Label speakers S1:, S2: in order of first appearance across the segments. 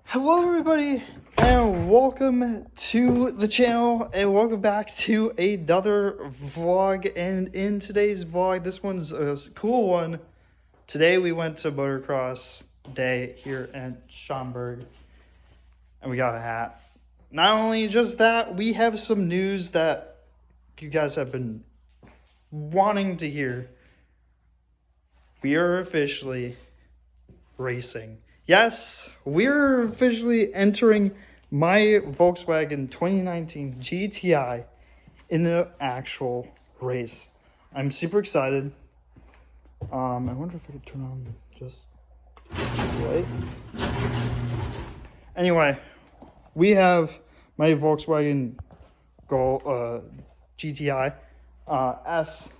S1: Hello everybody and welcome to the channel and welcome back to another vlog. And in today's vlog, this one's a cool one. Today we went to motocross day here at Schaumburg and we got a hat. Not only just that, we have some news that you guys have been wanting to hear. We are officially racing. Yes, we're officially entering my Volkswagen 2019 GTI in the actual race. I'm super excited. I wonder if I could turn on just the light. Anyway, we have my Volkswagen GTI S.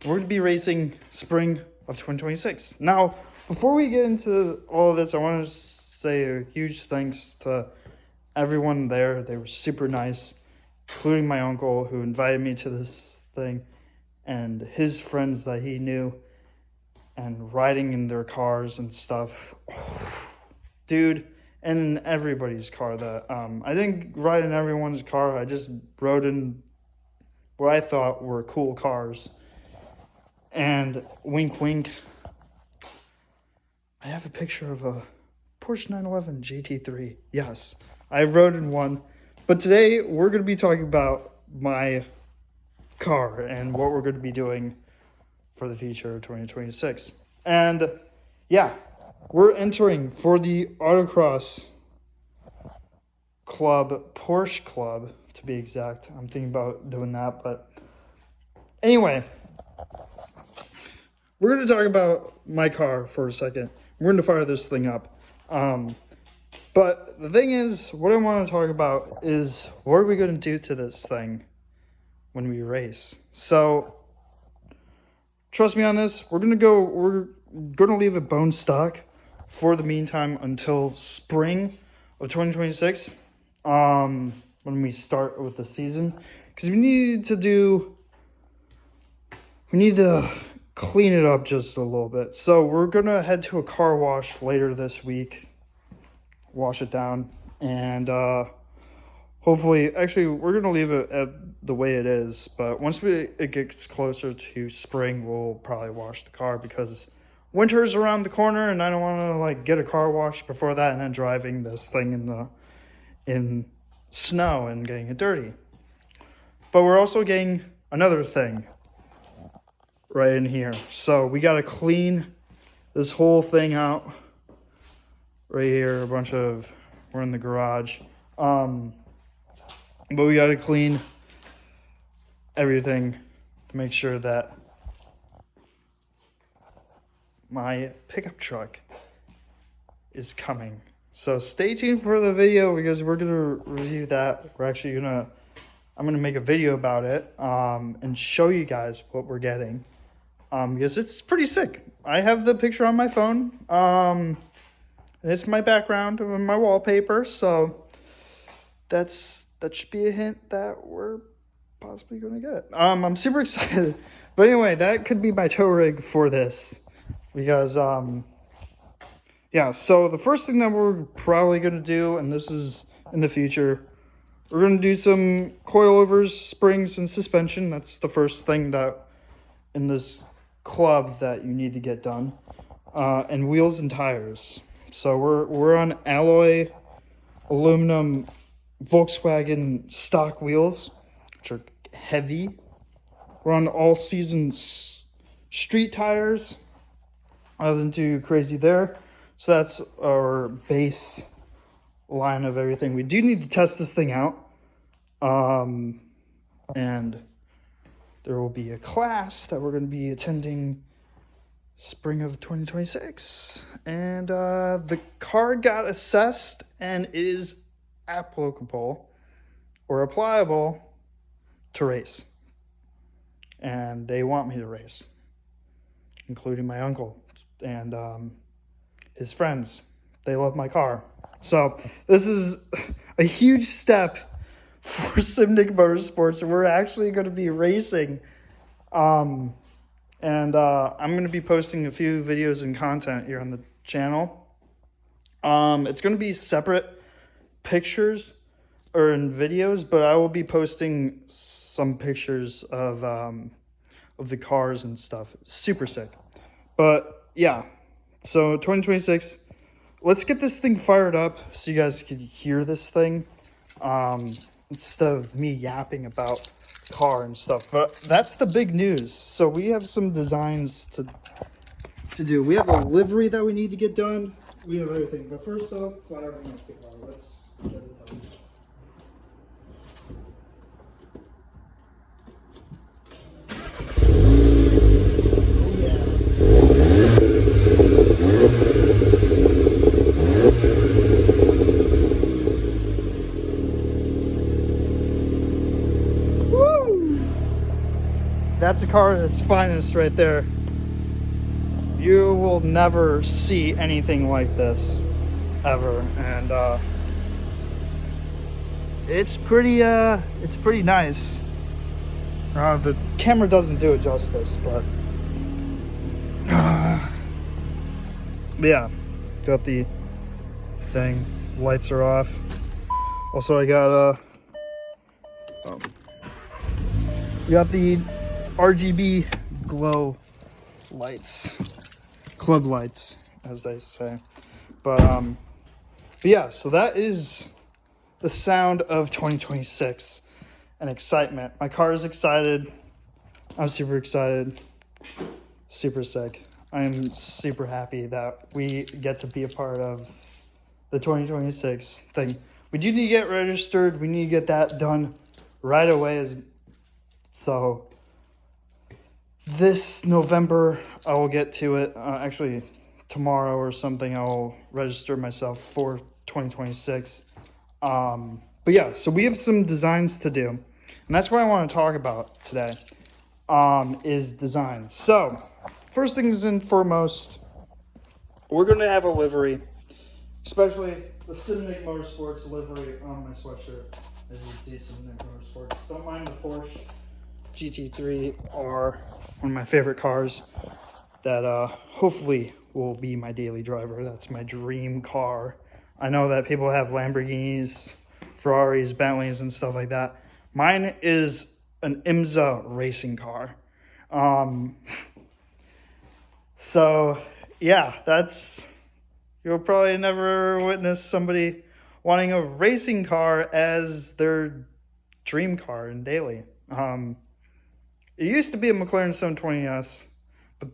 S1: We're going to be racing spring of 2026. Now, before we get into all of this, I want to say a huge thanks to everyone there. They were super nice, including my uncle who invited me to this thing and his friends that he knew, and riding in their cars and stuff. Dude, and in everybody's car that I didn't ride in everyone's car. I just rode in what I thought were cool cars. And wink wink, I have a picture of a Porsche 911 GT3. Yes, I rode in one. But today we're going to be talking about my car and what we're going to be doing for the future of 2026. And yeah, we're entering for the Autocross Club, Porsche Club to be exact. I'm thinking about doing that. But anyway, we're going to talk about my car for a second. We're going to fire this thing up. But the thing is, what I want to talk about is what are we going to do to this thing when we race? So, trust me on this. We're going to leave it bone stock for the meantime until spring of 2026. When we start with the season. Because we need to clean it up just a little bit. So we're gonna head to a car wash later this week, wash it down, and hopefully, actually, we're gonna leave it at the way it is. But once it gets closer to spring, we'll probably wash the car because winter's around the corner, and I don't want to get a car wash before that and then driving this thing in snow and getting it dirty. But we're also getting another thing right in here. So we got to clean this whole thing out right here. We're in the garage. But we got to clean everything to make sure that my pickup truck is coming. So stay tuned for the video because we're going to review that. I'm going to make a video about it and show you guys what we're getting. Because it's pretty sick. I have the picture on my phone. And it's my background and my wallpaper. So that should be a hint that we're possibly going to get it. I'm super excited. But anyway, that could be my tow rig for this. Because, yeah, so the first thing that we're probably going to do, and this is in the future, we're going to do some coilovers, springs, and suspension. That's the first thing that in this club that you need to get done, and wheels and tires. So we're on alloy aluminum Volkswagen stock wheels, which are heavy. We're on all season street tires. Nothing too crazy there. So that's our base line of everything. We do need to test this thing out, and there will be a class that we're going to be attending spring of 2026. And the car got assessed and it is applicable or applicable to race. And they want me to race, including my uncle and his friends. They love my car. So this is a huge step for Simnick Motorsports, and we're actually going to be racing. I'm going to be posting a few videos and content here on the channel. It's going to be separate pictures or in videos, but I will be posting some pictures of the cars and stuff. Super sick. But yeah, so 2026, let's get this thing fired up so you guys can hear this thing instead of me yapping about car and stuff. But that's the big news. So we have some designs to do. We have a livery that we need to get done. We have everything. But first off, firing up the car. Let's get it done. That's a car at its finest right there. You will never see anything like this ever, and it's pretty nice. The camera doesn't do it justice, but yeah, got the thing. Lights are off. Also, I got we got the RGB glow lights, club lights, as they say. But yeah, so that is the sound of 2026 and excitement. My car is excited. I'm super excited. Super sick. I'm super happy that we get to be a part of the 2026 thing. We do need to get registered. We need to get that done right away. So this November, I will get to it. Actually, tomorrow or something, I'll register myself for 2026. But yeah, so we have some designs to do. And that's what I want to talk about today, is designs. So, first things and foremost, we're going to have a livery, especially the Simnic Motorsports livery on my sweatshirt. As you can see, Simnic Motorsports. Don't mind the Porsche GT3R, one of my favorite cars that hopefully will be my daily driver. That's my dream car. I know that people have Lamborghinis, Ferraris, Bentleys, and stuff like that. Mine is an IMSA racing car. So yeah, you'll probably never witness somebody wanting a racing car as their dream car in daily. It used to be a McLaren 720S, but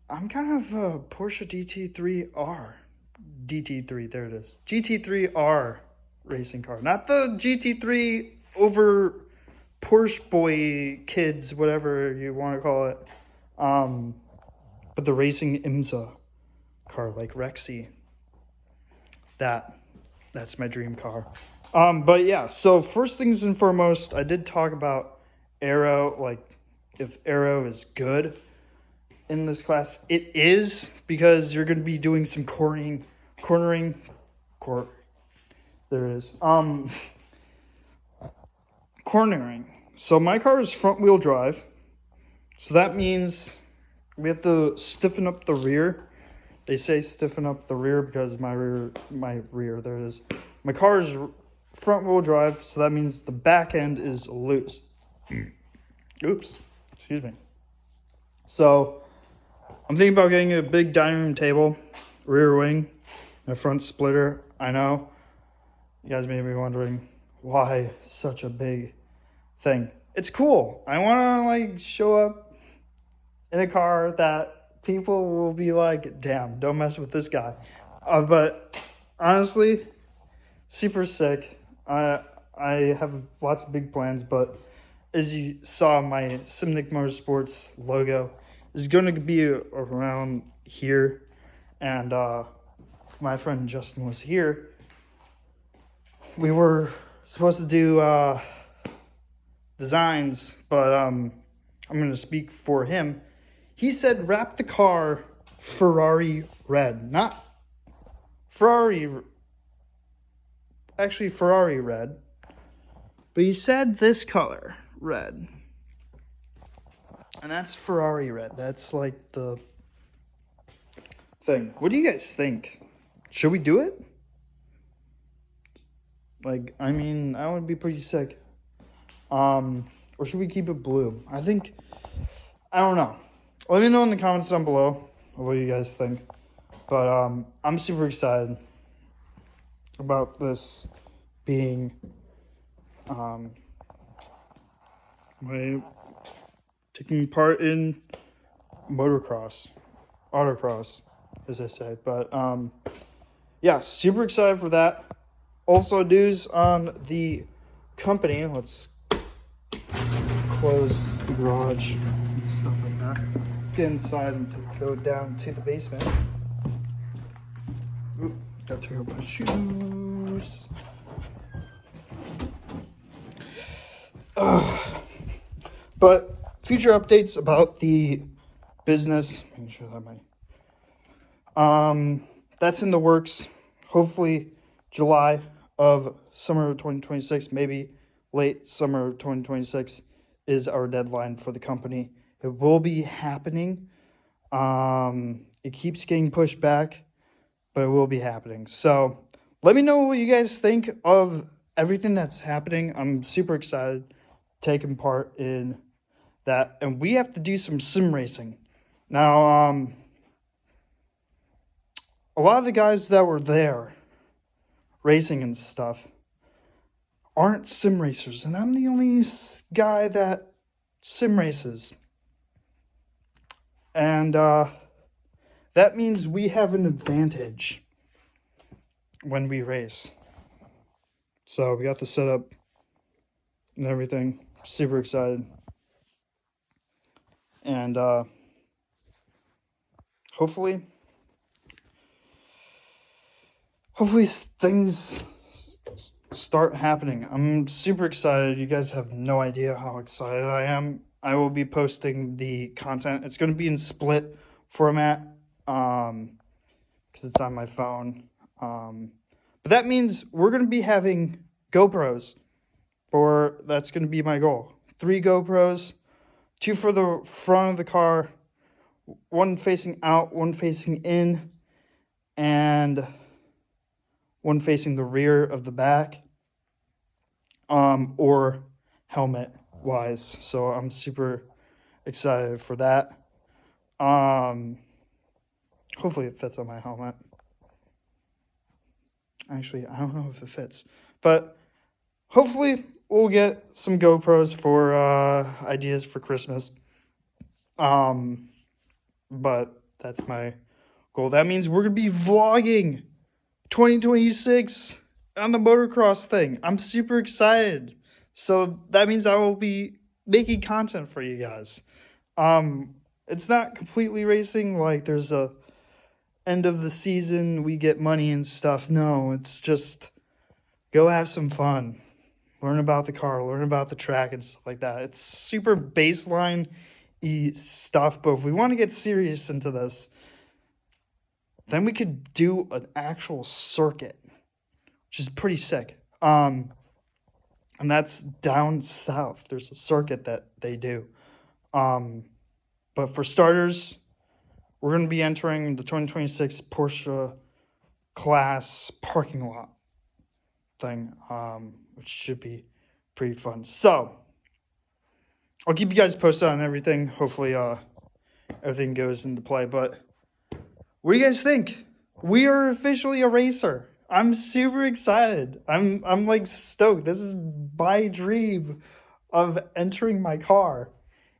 S1: I'm kind of a Porsche DT3, there it is. GT3R racing car. Not the GT3 over Porsche boy kids, whatever you want to call it. But the racing IMSA car like Rexy. That's my dream car. But yeah, so first things and foremost, I did talk about aero, like if aero is good in this class. It is, because you're going to be doing some cornering, there it is. Cornering. So my car is front wheel drive. So that means we have to stiffen up the rear. They say stiffen up the rear because my rear, there it is. My car is front wheel drive, so that means the back end is loose. Oops, excuse me. So I'm thinking about getting a big dining room table, rear wing, and a front splitter. I know you guys may be wondering why such a big thing. It's cool. I want to show up in a car that people will be like, damn, don't mess with this guy. But honestly, super sick. I have lots of big plans, but as you saw, my Simnic Motorsports logo is going to be around here, and my friend Justin was here. We were supposed to do designs, but I'm going to speak for him. He said wrap the car Ferrari red, not Ferrari, actually Ferrari red, but he said this color, red. And that's Ferrari red. That's like thing. What do you guys think? Should we do it? Like, I mean, that would be pretty sick. Or should we keep it blue? I don't know. Let me know in the comments down below what you guys think. But I'm super excited about this being my taking part in motocross, autocross, as I say. But yeah, super excited for that. Also, news on the company. Let's close the garage and stuff like that. Let's get inside and go down to the basement. Oop, gotta take off my shoes. But future updates about the business. Making sure that that's in the works. Hopefully, July of summer of 2026, maybe late summer of 2026 is our deadline for the company. It will be happening. It keeps getting pushed back, but it will be happening. So let me know what you guys think of everything that's happening. I'm super excited taking part in that. And we have to do some sim racing. Now, a lot of the guys that were there racing and stuff aren't sim racers. And I'm the only guy that sim races. And that means we have an advantage when we race. So we got the setup and everything. Super excited. And hopefully things start happening. I'm super excited. You guys have no idea how excited I am. I will be posting the content. It's going to be in split format because it's on my phone. But that means we're going to be having GoPros. That's going to be my goal. 3 GoPros, 2 for the front of the car, 1 facing out, 1 facing in, and 1 facing the rear of the back, or helmet wise. So I'm super excited for that. Hopefully it fits on my helmet. Actually, I don't know if it fits, but hopefully we'll get some GoPros for ideas for Christmas. But that's my goal. That means we're gonna be vlogging 2026 on the motocross thing. I'm super excited. So that means I will be making content for you guys. It's not completely racing, like there's a end of the season, we get money and stuff. No, it's just go have some fun. Learn about the car, learn about the track and stuff like that. It's super baseline-y stuff, but if we want to get serious into this, then we could do an actual circuit, which is pretty sick. And that's down south. There's a circuit that they do. But for starters, we're going to be entering the 2026 Porsche class parking lot thing, which should be pretty fun. So I'll keep you guys posted on everything. Hopefully everything goes into play. But what do you guys think? We are officially a racer. I'm super excited. I'm like stoked. This is my dream of entering my car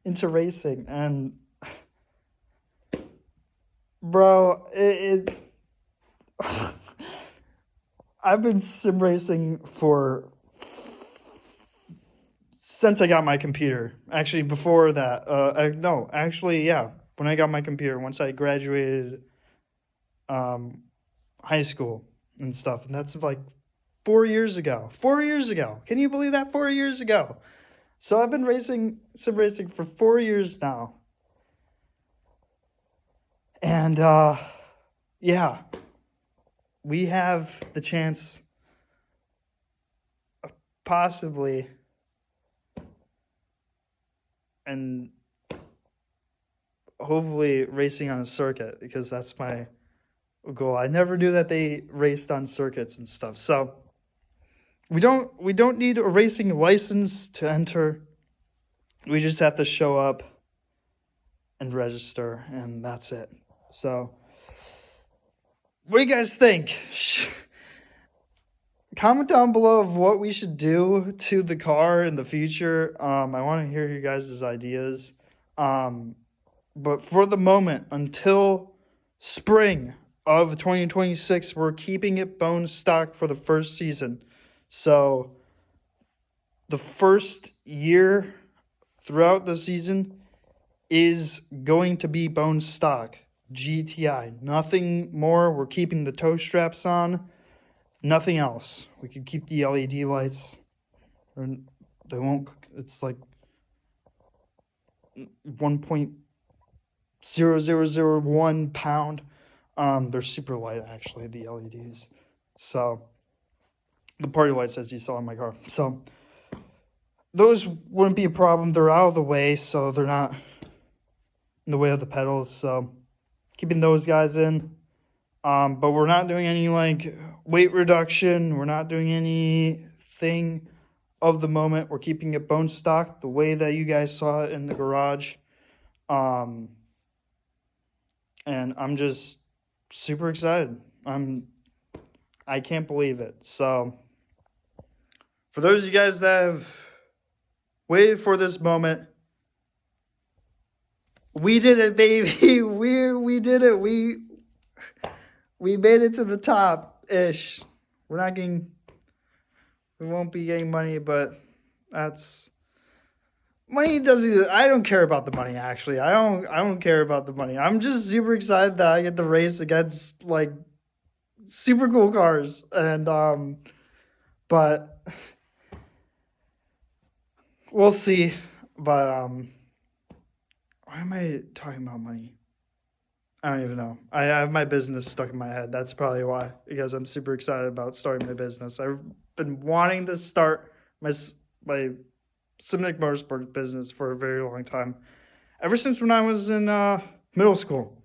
S1: into racing. And bro, I've been sim racing since I got my computer. Actually, before that, when I got my computer, once I graduated high school and stuff, and that's like 4 years ago. 4 years ago. Can you believe that? 4 years ago. So I've been sim racing for 4 years now. And yeah, we have the chance of possibly and hopefully racing on a circuit, because that's my goal. I never knew that they raced on circuits and stuff. So we don't need a racing license to enter. We just have to show up and register, and that's it. So what do you guys think? Comment down below of what we should do to the car in the future. I want to hear you guys' ideas. But for the moment, until spring of 2026, we're keeping it bone stock for the first season. So the first year throughout the season is going to be bone stock GTI. Nothing more. We're keeping the toe straps on. Nothing else. We could keep the LED lights. Or they won't. It's like 1.0001 pound. They're super light, actually, the LEDs. So the party lights, as you saw in my car. So those wouldn't be a problem. They're out of the way, so they're not in the way of the pedals. So keeping those guys in. But we're not doing any like weight reduction. We're not doing anything of the moment. We're keeping it bone stock the way that you guys saw it in the garage. And I'm just super excited. I can't believe it. So for those of you guys that have waited for this moment, we did it, baby. We did it. We made it to the top-ish. We won't be getting money, but money doesn't. I don't care about the money, actually. I don't care about the money. I'm just super excited that I get to race against like super cool cars, and but we'll see. But why am I talking about money? I don't even know. I have my business stuck in my head. That's probably why, because I'm super excited about starting my business. I've been wanting to start my Simnick Motorsport business for a very long time, ever since when I was in middle school.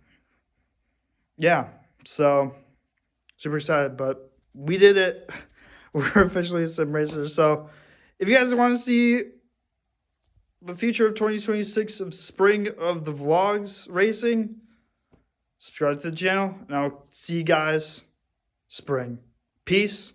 S1: Yeah, so super excited, but we did it. We're officially a sim racer. So if you guys want to see the future of 2026 of spring of the vlogs racing, subscribe to the channel, and I'll see you guys spring. Peace.